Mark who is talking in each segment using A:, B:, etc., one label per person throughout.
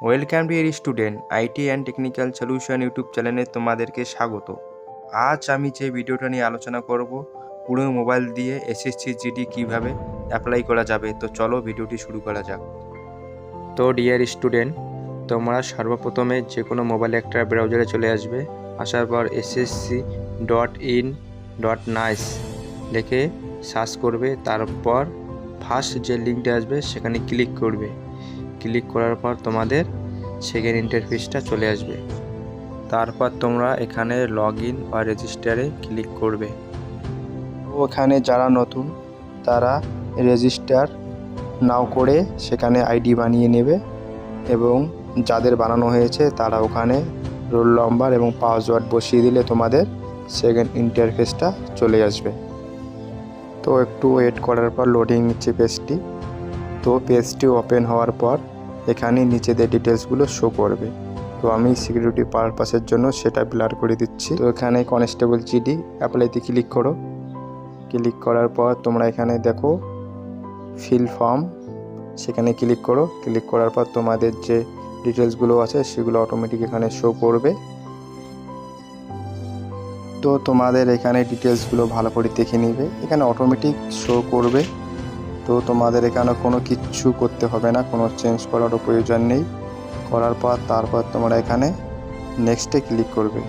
A: Welcome to year student IT and technical solution YouTube চ্যানেলে তোমাদেরকে স্বাগত। আজ আমি যে ভিডিওটা নিয়ে আলোচনা করব, পুরনো মোবাইল দিয়ে এসএসসি জিডি কীভাবে অ্যাপ্লাই করা যাবে। তো চলো ভিডিওটি শুরু করা যাক। তো ডিয়ার স্টুডেন্ট, তোমরা সর্বপ্রথমে যে কোনো মোবাইলে একটা ব্রাউজারে চলে আসবে। আসার পর ssc.in.nice লিখে সার্চ করবে। তারপর ফার্স্ট যে লিঙ্কটা আসবে সেখানে ক্লিক করবে। ক্লিক করার পর তোমাদের সেকেন্ড ইন্টারফেসটা চলে আসবে। তারপর তোমরা এখানে লগ ইন বা রেজিস্টারে ক্লিক করবে। ওখানে যারা নতুন তারা রেজিস্টার নাও করে সেখানে আইডি বানিয়ে নেবে, এবং যাদের বানানো হয়েছে তারা ওখানে রোল নাম্বার এবং পাসওয়ার্ড বসিয়ে দিলে তোমাদের সেকেন্ড ইন্টারফেসটা চলে আসবে। তো একটু ওয়েট করার পর লোডিং নিচ্ছে পেজটি। তো পেজটি ওপেন হওয়ার পর এখানে নিচেদের ডিটেলসগুলো শো করবে। তো আমি সিকিউরিটি পারপাসের জন্য সেটা ব্লার করে দিচ্ছি। তো এখানে কনস্টেবল জিডি অ্যাপ্লাইতে ক্লিক করো। ক্লিক করার পর তোমরা এখানে দেখো ফিল ফর্ম, সেখানে ক্লিক করো। ক্লিক করার পর তোমাদের যে ডিটেলসগুলো আছে সেগুলো অটোমেটিক এখানে শো করবে। তো তোমাদের এখানে ডিটেলসগুলো ভালো করে দেখে নিবে, এখানে অটোমেটিক শো করবে। তো তোমাদের এখানে কোনো কিচ্ছু করতে হবে না, কোনো চেঞ্জ করারও প্রয়োজন নেই। করার পর তারপর তোমরা এখানে নেক্সটে ক্লিক করবে।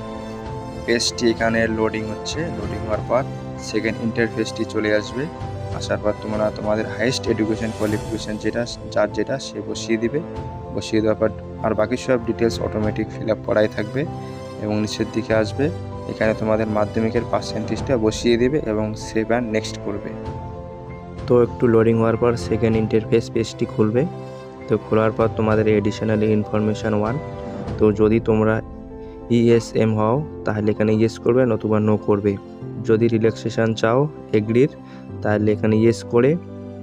A: পেজটি এখানে লোডিং হচ্ছে। লোডিং হওয়ার পর সেকেন্ড ইন্টারফেসটি চলে আসবে। আসার পর তোমরা তোমাদের হাইয়েস্ট এডুকেশন কোয়ালিফিকেশান যেটা সে বসিয়ে দিবে। বসিয়ে দেওয়ার পর আর বাকি সব ডিটেলস অটোমেটিক ফিল আপ করাই থাকবে এবং নিচের দিকে আসবে। এখানে তোমাদের মাধ্যমিকের পার্সেন্টেজটা বসিয়ে দেবে এবং সেভ অ্যান্ড নেক্সট করবে। তো একটু লোডিং হওয়ার পর সেকেন্ড ইন্টারফেস পেজটি খুলবে। তো খোলার পর তোমাদের এডিশনাল ইনফরমেশান 1। তো যদি তোমরা ইএসএম হও তাহলে এখানে ইয়েস করবে, নতুবা নো করবে। যদি রিল্যাক্সেশন চাও এগ্রির, তাহলে এখানে ইয়েস করে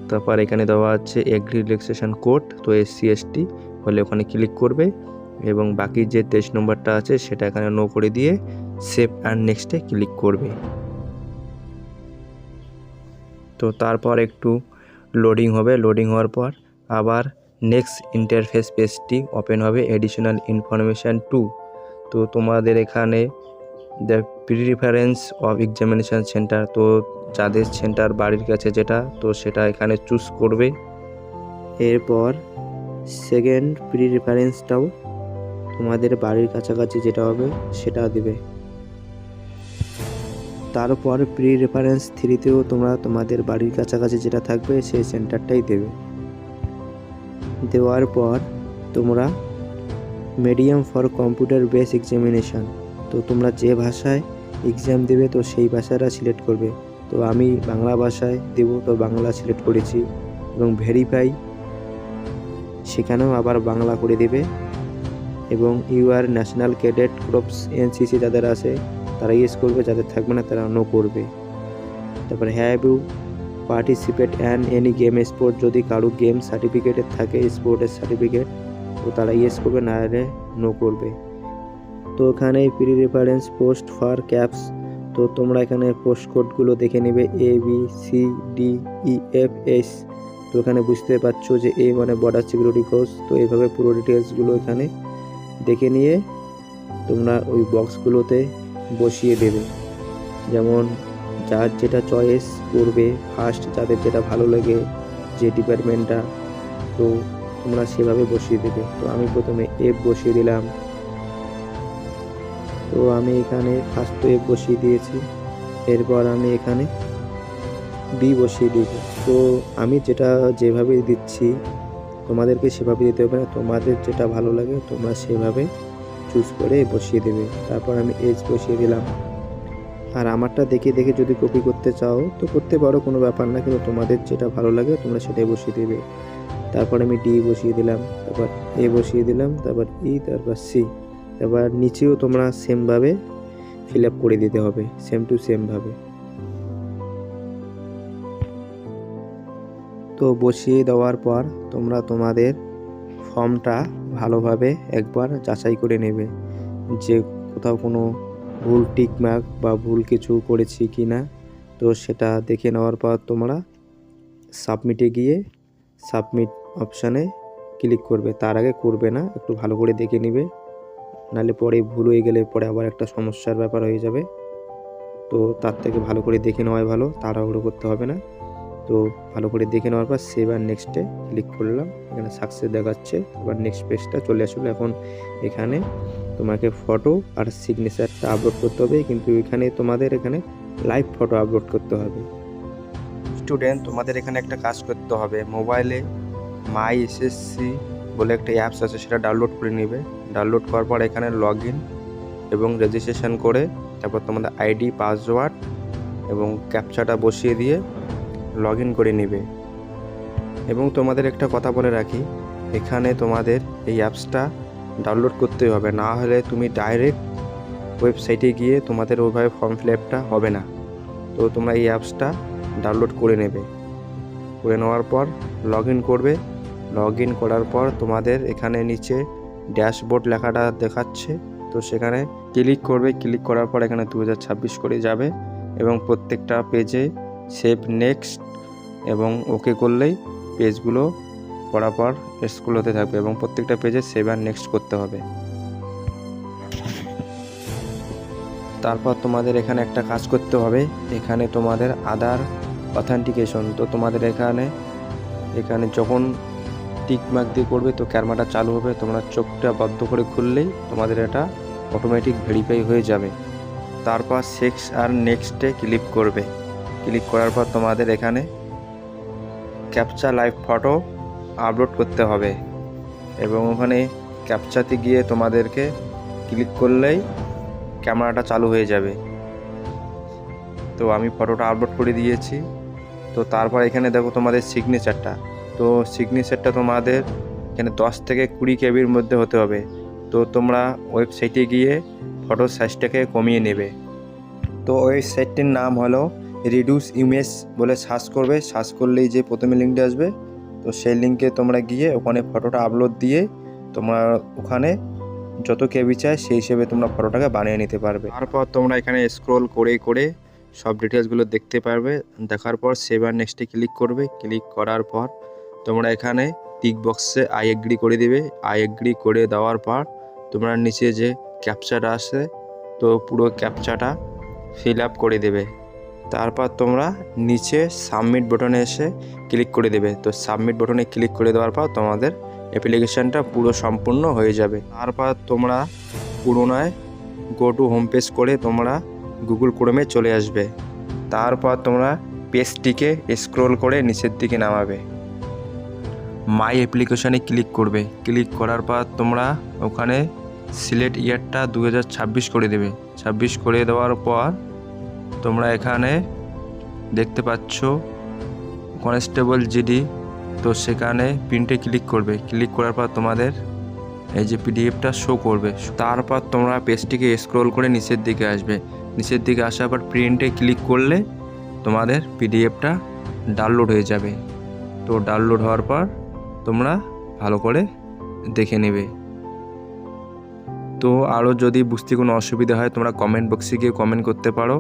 A: তারপর এখানে দেওয়া আছে এগ্রি রিল্যাক্সেশন কোড। তো SC/ST হলে ওখানে ক্লিক করবে এবং বাকি যে 23 নম্বরটা আছে সেটা এখানে নো করে দিয়ে সেভ অ্যান্ড নেক্সটে ক্লিক করবে। তো তারপর একটু লোডিং হবে। লোডিং হওয়ার পর আবার নেক্সট ইন্টারফেস পেজটি ওপেন হবে, এডিশনাল ইনফরমেশান 2। তো তোমাদের এখানে the preference of examination centre, তো যাদের সেন্টার বাড়ির কাছে যেটা, তো সেটা এখানে চুজ করবে। এরপর সেকেন্ড প্রিফারেন্সটাও তোমাদের বাড়ির কাছাকাছি যেটা হবে সেটা দেবে। তারপর প্রিফারেন্স 3তেও তোমরা তোমাদের বাড়ির কাছাকাছি যেটা থাকবে সেই সেন্টারটাই দেবে। দেওয়ার পর তোমরা medium for computer base examination, তো তোমরা যে ভাষায় এক্সাম দেবে তো সেই ভাষাটা সিলেক্ট করবে। তো আমি বাংলা ভাষায় দেব, তো বাংলা সিলেক্ট করেছি। এবং ভেরিফাই সেখানেও আবার বাংলা করে দেবে। এবং your national cadet corps NCC যাদের আছে তারা ইয়েস করবে, যাদের থাকবে না তারা নো করবে। তারপর have you participate and any game sport, যদি কারো গেম সার্টিফিকেটের থাকে স্পোর্টের সার্টিফিকেট তো তারা ইয়েস করবে, না হলে নো করবে। তো এখানে প্রিফারেন্স পোস্ট ফর ক্যাপস, তো তোমরা এখানে পোস্ট কোডগুলো দেখে নেবে ABCDEFS। তো এখানে বুঝতে পারছো যে A মানে বর্ডার সিকিউরিটি ফোর্স। তো এইভাবে পুরো ডিটেলসগুলো এখানে দেখে নিয়ে তোমরা ওই বক্সগুলোতে বসিয়ে দেবে, যেমন যার যেটা চয়েস করবে ফার্স্ট, যাদের যেটা ভালো লাগে যে ডিপার্টমেন্টটা, তো তোমরা সেভাবে বসিয়ে দেবে। তো আমি প্রথমে F বসিয়ে দিলাম। তো আমি এখানে ফার্স্ট F বসিয়ে দিয়েছি। এরপর আমি এখানে B বসিয়ে দিব। তো আমি যেভাবে দিচ্ছি তোমাদেরকে সেভাবে দিতে হবে না, তোমাদের যেটা ভালো লাগে তোমরা সেভাবে চুজ করে বসিয়ে দেবে। তারপর আমি H বসিয়ে দিলাম। আর আমারটা দেখে দেখে যদি কপি করতে চাও তো করতে পারো, কোনো ব্যাপার না, কিন্তু তোমাদের যেটা ভালো লাগে তোমরা সেটাই বসিয়ে দেবে। তারপর আমি D বসিয়ে দিলাম, তারপর A বসিয়ে দিলাম, তারপর E, তারপর C। এবার নিচেও তোমরা সেমভাবে ফিল আপ করে দিতে হবে, সেম টু সেমভাবে। তো বসিয়ে দেওয়ার পর তোমরা তোমাদের ফর্মটা ভালোভাবে একবার যাচাই করে নেবে যে কোথাও কোনো ভুল টিকমার্ক বা ভুল কিছু করেছি কি না। তো সেটা দেখে নেওয়ার পর তোমরা সাবমিটে গিয়ে সাবমিট অপশানে
B: ক্লিক করবে, তার আগে করবে না, একটু ভালো করে দেখে নিবে, নাহলে পরে ভুল হয়ে গেলে পরে আবার একটা সমস্যার ব্যাপার হয়ে যাবে। তো তার থেকে ভালো করে দেখে নেওয়াই ভালো, তাড়াহুড়ো করতে হবে না। তো ভালো করে দেখে নেওয়ার পর সেভ আর নেক্সটে ক্লিক করলাম, এখানে সাকসেস দেখাচ্ছে। আবার নেক্সট পেজটা চলে আসলো। এখন এখানে তোমাকে ফটো আর সিগনেচারটা আপলোড করতে হবে, কিন্তু এখানে তোমাদের এখানে লাইভ ফটো আপলোড করতে হবে।
A: স্টুডেন্ট, তোমাদের এখানে একটা কাজ করতে হবে, মোবাইলে মাই এসএসসি বলে একটা অ্যাপস আছে, সেটা ডাউনলোড করে নেবে। ডাউনলোড করার পর এখানে লগ ইন এবং রেজিস্ট্রেশন করে তারপর তোমাদের আইডি, পাসওয়ার্ড এবং ক্যাপচাটা বসিয়ে দিয়ে লগ ইন করে নেবে। এবং তোমাদের একটা কথা বলে রাখি, এখানে তোমাদের এই অ্যাপসটা ডাউনলোড করতে হবে, না হলে তুমি ডাইরেক্ট ওয়েবসাইটে গিয়ে তোমাদের ওইভাবে ফর্ম ফিল আপটা হবে না। তো তোমরা এই অ্যাপসটা ডাউনলোড করে নেবে। করে নেওয়ার পর লগ ইন করবে। লগ ইন করার পর তোমাদের এখানে নিচে ড্যাশবোর্ড লেখাটা দেখাচ্ছে, তো সেখানে ক্লিক করবে। ক্লিক করার পর এখানে 2026 করে যাবে এবং প্রত্যেকটা পেজে সেভ নেক্সট এবং ওকে করলেই পেজগুলো পরপর স্ক্রল হতে থাকবে এবং প্রত্যেকটা পেজে সেভ আর নেক্সট করতে হবে। তারপর তোমাদের এখানে একটা কাজ করতে হবে, এখানে তোমাদের আধার অথেন্টিকেশন। তো তোমাদের এখানে যখন টিক মার্ক দিয়ে করবে তো ক্যামেরাটা চালু হবে, তোমরা চোখটা বন্ধ করে খুললেই তোমাদের এটা অটোমেটিক ভেরিফাই হয়ে যাবে। তারপর সেক্স আর নেক্সটে ক্লিক করবে। ক্লিক করার পর তোমাদের এখানে ক্যাপচা লাইভ ফটো আপলোড করতে হবে এবং ওখানে ক্যাপচাতে গিয়ে তোমাদেরকে ক্লিক করলেই ক্যামেরাটা চালু হয়ে যাবে। তো আমি ফটোটা আপলোড করে দিয়েছি। তো তারপর এখানে দেখো তোমাদের সিগনেচারটা, তো সিগনেচারটা তোমাদের এখানে 10 থেকে 20 কেবির মধ্যে হতে হবে। তো তোমরা ওয়েবসাইটে গিয়ে ফটো সাইজটাকে কমিয়ে নেবে। তো ওয়েবসাইটটির নাম হলো রিডিউস ইমেজ বলে সার্চ করবে। সার্চ করলেই যে প্রথমে লিঙ্কটা আসবে, তো সেই লিঙ্কে তোমরা গিয়ে ওখানে ফটোটা আপলোড দিয়ে তোমরা ওখানে যত কেবি চাই সেই হিসেবে তোমরা ফটোটাকে বানিয়ে নিতে পারবে। তারপর তোমরা এখানে স্ক্রল করে করে সব ডিটেলসগুলো দেখতে পারবে। দেখার পর সেভ আর নেক্সটে ক্লিক করবে। ক্লিক করার পর তোমরা এখানে টিক বক্সে আই এগ্রি করে দিবে। আই এগ্রি করে দেওয়ার পর তোমরা নিচে যে ক্যাপচাটা আসে তো পুরো ক্যাপচাটা ফিল আপ করে দেবে। তারপর তোমরা নিচে সাবমিট বাটনে এসে ক্লিক করে দেবে। তো সাবমিট বাটনে ক্লিক করে দেওয়ার পর তোমাদের অ্যাপ্লিকেশানটা পুরো সম্পূর্ণ হয়ে যাবে। তারপর তোমরা পুনরায় গো টু হোম পেজ করে তোমরা গুগল ক্রোমে চলে আসবে। তারপর তোমরা পেজটিকে স্ক্রল করে নিচের দিকে নামাবে। মাই অ্যাপ্লিকেশানে ক্লিক করবে। ক্লিক করার পর তোমরা ওখানে সিলেক্ট ইয়ারটা 2026 করে দেবে। 26 করে দেওয়ার পর তোমরা এখানে দেখতে পাচ্ছ কনস্টেবল জিডি, তো সেখানে প্রিন্টে ক্লিক করবে। ক্লিক করার পর তোমাদের এই যে পিডিএফটা শো করবে। তারপর তোমরা পেজটিকে স্ক্রল করে নিচের দিকে আসবে। নিচের দিকে আসার পর প্রিন্টে ক্লিক করলে তোমাদের পিডিএফটা ডাউনলোড হয়ে যাবে। তো ডাউনলোড হওয়ার পর তোমরা ভালো করে দেখে নেবে। তো আরও যদি বুঝতে কোনো অসুবিধা হয় তোমরা কমেন্ট বক্সে গিয়ে কমেন্ট করতে পারো।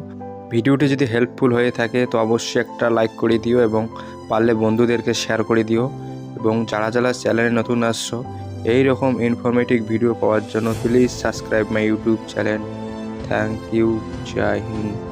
A: ভিডিওটি যদি হেল্পফুল হয়ে থাকে তো অবশ্যই একটা লাইক করে দিও এবং পারলে বন্ধুদেরকে শেয়ার করে দিও। এবং যারা যারা চ্যানেলে নতুন আসছো এই রকম ইনফরমেটিভ ভিডিও পাওয়ার জন্য please subscribe my YouTube channel. Thank you. Jai Hind.